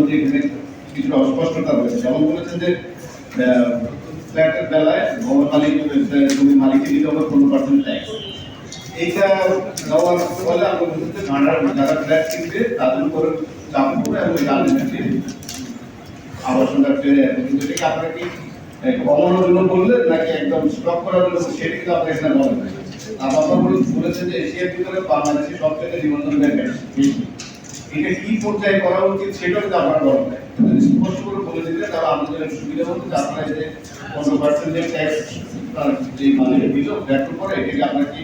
যে এখানে কিছুটা অস্পষ্টতা রয়েছে। যেমন বলেছেন যে ফ্ল্যাটের বেলায় ভবন মালিক জমির মালিককে দিতে হবে 15% ট্যাক্স। এইটা দেওয়ার ফলে আমরা বলতে যারা ফ্ল্যাট কিনবে তাদের উপর চাপ পড়বে এবং আলটিমেটলি আবাসনটা ফেলে যাবে। কিন্তু এটাকে আপনারা কি কমানোর জন্য বললেন নাকি একদম স্টক করার জন্য, সেটা কিন্তু আপনি এখানে বলেন না। আপনারা বলেছেন যে এশিয়ার ভিতরে বাংলাদেশে সবচেয়ে নিবন্ধন ব্যাংক বেশি। এটা কি পর্যায়ে করা উচিত সেটাও কিন্তু আপনারা বলেন না। স্পষ্ট করে বলে দিলে তারা আমাদের সুবিধা হতো যে আপনারা যে 15% যে ট্যাক্স যে মালিকের দিল ব্যর্থ করে, এটাকে আপনারা কি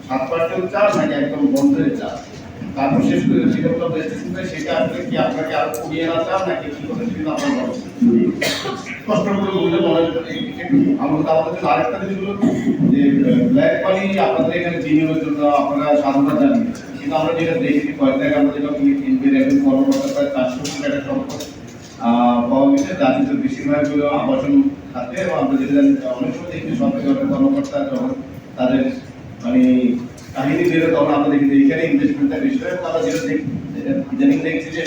7% চান নাকি একদম বন্ধ হয়ে চান? তারপর শেষ করে যেটা বললাম সেটা আসলে কি আপনাকে আরো কমিয়ে না চান নাকি কি করে সেটা আপনারা বলেন স্পষ্ট করে বললে বলেন। আমাদের আরেকটা জিনিস হলো যে ব্ল্যাক মানি আপনাদের এখানে বিনিয়োগের জন্য আপনারা সাধনা জানিয়েছেন, কিন্তু আমরা যেটা দেখি কয়েক জায়গায় আমরা যেটা একজন কর্মকর্তা প্রায় 400 কোটি টাকা সম্পদ পাওয়া গেছে, যার ভিতরে বেশিরভাগ হলো আবাসন খাতে। এবং আমরা যেটা জানি অনেক সময় দেখি সরকারি অনেক কর্মকর্তা যখন তাদের মানে কাহিনী বেরো তখন আমরা দেখি যে এখানে ইনভেস্টমেন্টটা বেশি হয়। আমরা যেটা ইদানিং দেখছি যে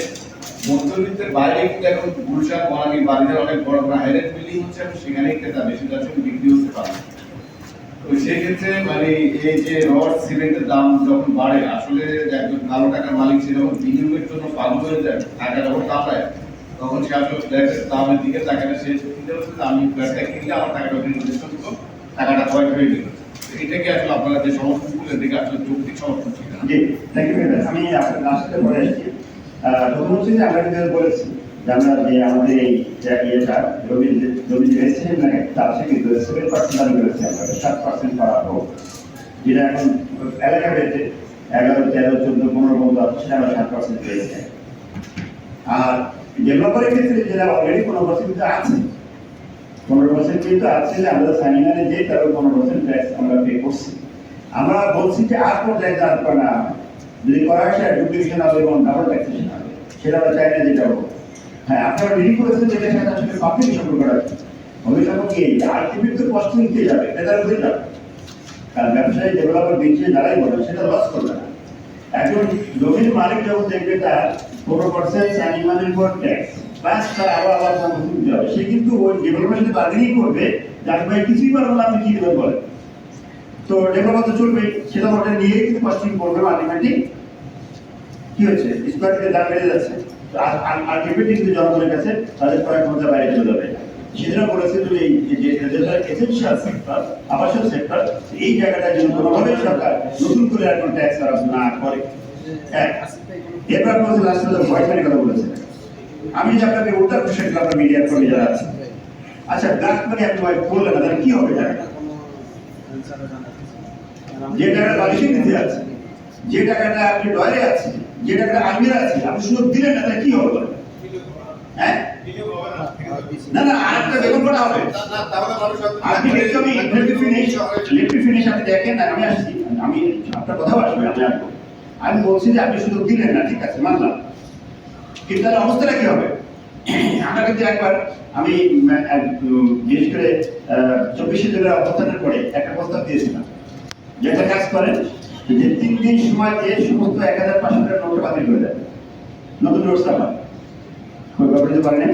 মধ্যবিত্তের বাইরে কিন্তু এখন গুলশান বনানীর বাড়িতে অনেক বড় বড় হাইরাইট বিল্ডিং হচ্ছে এবং সেখানেই ক্রেতা বেশি যাচ্ছে বিক্রি হতে পারে। তো সেই ক্ষেত্রে মানে এই যে রড সিমেন্টের দাম যখন বাড়ে, আসলে একজন ভালো টাকার মালিক সে যখন বিনিয়োগের জন্য পাগল হয়ে যায়, টাকা যখন কামায়, তখন সে আসলে ফ্ল্যাটের দামের দিকে তাকালে সে চিন্তা করছে যে আমি ফ্ল্যাটটা কিনলে আমার টাকাটা ইনভেস্ট করবো, টাকাটা কয়েক হয়ে গেল। এটা কি আসলে আপনারা যে সমর্থনগুলো দিকে আসলে যৌক্তিক সমর্থন ছিল? জি, থ্যাংক ইউ ভেরি মাচ। আমি আপনার লাস্টে পরে আসছি। প্রথম হচ্ছে যে আমরা কিন্তু বলেছি যে আমরা যে আমাদের এই ইয়েটা জমি রেজিস্ট্রেশন লাগে তার থেকে কিন্তু 7% দাবি করেছি আমরা, 7% করা হোক, যেটা এখন এলাকা বেঁধে 11, 13, 14, 15 পর্যন্ত আছে, সেটা আমরা 7% পেয়েছি। আর ডেভেলপারের ক্ষেত্রে যেটা অলরেডি 15% কিন্তু আছে, 15% কিন্তু আছে যে আমাদের সেমিনারে যে তার 15% ট্যাক্স আমরা পে করছি। আমরা বলছি যে আর কোনো ট্যাক্স আর করা না, যদি করা হয় সেটা ডুপ্লিকেশন হবে এবং ডাবল ট্যাক্সেশন হবে, সেটা আমরা চাই না। যেটা বলবো হ্যাঁ আপনারা রিলি করেছেন যেটা সাথে আসলে পাবলিক সম্পর্ক রাখছে ভবিষ্যৎ কি আলটিমেট তো কষ্ট নিতে যাবে, এটা বুঝে যাবে। কারণ ব্যবসায়ী ডেভেলপার দিচ্ছে যারাই বলে সেটা লস করবে না। একজন জমির মালিক যখন দেখবে তার 15% অ্যানিমালের উপর ট্যাক্স প্লাস তার আবার দিতে হবে, সে কিন্তু ওই ডেভেলপারের সাথে বার্গেনিং করবে যার ভাই কিছুই পারবো না, আপনি কি দেবেন বলে। তো ডেভেলপার তো চলবে, সেটা ওটা নিয়ে কিন্তু কস্টিং করবে, আলটিমেটলি কি হচ্ছে স্কোয়ার থেকে দাম বেড়ে যাচ্ছে। আলটিমেটলি কিন্তু জনগণের কাছে তাদের ক্রয় ক্ষমতা বাইরে চলে যাবে। সেজন্য বলেছে যে এই যে এসেনশিয়াল সেক্টর, আবাসন সেক্টর, এই জায়গাটার জন্য কোনোভাবেই সরকার নতুন করে আর কোনো ট্যাক্স আরোপ না করে। এরপর বলছে লাস্ট ভয়েস মানি কথা বলেছে। আমি যে আপনাকে উত্তর প্রশ্ন আপনার মিডিয়ার কর্মী যারা আছে, আচ্ছা ব্ল্যাক মানি আপনি বললেন না, তাহলে কি হবে জানেন? যে টাকাটা বালিশে নিতে আছে, যে টাকাটা আপনি ডয়ারে আছে, যে টাকাটা আলমিরা আছে, আপনি শুধু দিলেন না, তাহলে কি হবে বলেন? হ্যাঁ না না আরেকটা বেতন করা হবে। আপনি ফিনিশ আপনি দেখেন না, আমি আসছি, আমি আপনার কথা আসবে, আমি বলছি যে আপনি শুধু দিলেন না, ঠিক আছে মানলাম, কিন্তু তাহলে অবস্থাটা কি হবে? আমরা কিন্তু একবার আমি বিশেষ করে 24 জেলার অবস্থানের পরে একটা প্রস্তাব দিয়েছিলাম যে একটা কাজ করেন যে 3 দিন সময় দিয়ে সমস্ত 1500 টাকার নোট বাতিল করে দেন, নতুন নোট ছাপান, ওই ব্যাপারে পারেন।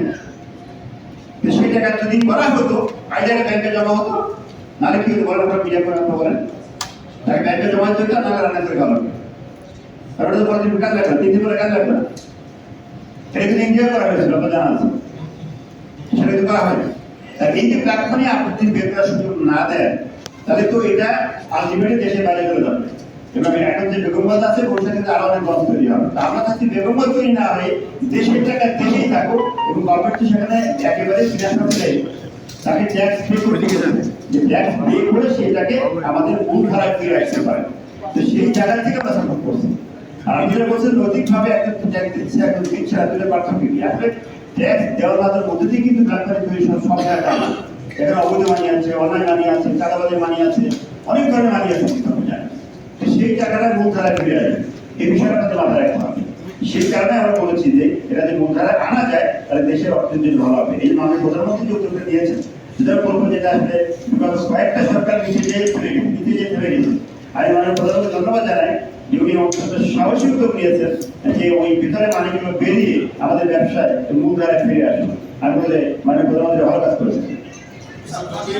তো সেই টাকা যদি করা হতো আইডিয়া ব্যাংকে জমা হতো, নাহলে কি হতো বলেন? আপনার মিডিয়া করে আপনার বলেন তাকে ব্যাংকে জমা দিতে হতো, নাহলে রান্না করে খাওয়া হতো। তারপরে তো 5 দিন কাজ লাগবে, 3 দিন পরে কাজ লাগবে না। এটা কিন্তু এনজয় করা হয়েছিল, আপনার জানা আছে, সেটা কিন্তু করা হয়নি। তাই এই যে প্ল্যাটফর্মে আপনি যদি বের করার সুযোগ না দেন, তাহলে তো এটা আলটিমেটলি দেশের বাইরে চলে যাবে। এবং এখন যে বেগমবাদ আছে ওটা কিন্তু আরো অনেক বন্ধ তৈরি হবে। আমরা চাচ্ছি বেগমবাদ তৈরি না হয়ে দেশের টাকা দেশেই থাকুক এবং গভর্নমেন্ট সেখানে একেবারে ফিনান্স তাকে ট্যাক্স পে করে দিতে হবে, যে ট্যাক্স পে করে সেটাকে আমাদের মূল ধারায় ফিরে আসতে পারে। তো সেই জায়গা থেকে আমরা সাপোর্ট করছি। আর আমি যেটা বলছি নৈতিকভাবে একটা ট্যাক্স দিচ্ছে, একজন দিচ্ছে, আসলে পার্থক্য কি? আসলে ট্যাক্স দেওয়ার মাত্র মধ্যে দিয়ে কিন্তু ব্যাপারে তৈরি সব জায়গা না। এখানে অবৈধ মানি আছে, অন্যায় মানি আছে, চাঁদাবাজের মানি আছে, অনেক ধরনের মানি আছে, সেই টাকাটা মূল ধারায় ফিরে আসবে। এই বিষয়টা আমাদের মাথায় রাখতে হবে। সেই কারণে আমরা বলেছি যে এটা যদি মূল ধারায় আনা যায় তাহলে দেশের অর্থনীতি ভালো হবে। এই মাননীয় প্রধানমন্ত্রী যে উত্তরটা দিয়েছেন সেটা বলবো যেটা আসলে কয়েকটা সরকার নিচে যে থেমে গেছে। আমি মাননীয় প্রধানমন্ত্রী ধন্যবাদ জানাই যে উনি অত্যন্ত সাহসী উদ্যোগ নিয়েছেন যে ওই ভিতরে মানিকগুলো বেরিয়ে আমাদের ব্যবসায় মূল ধারায় ফিরে আসুন। আমি বলে মানে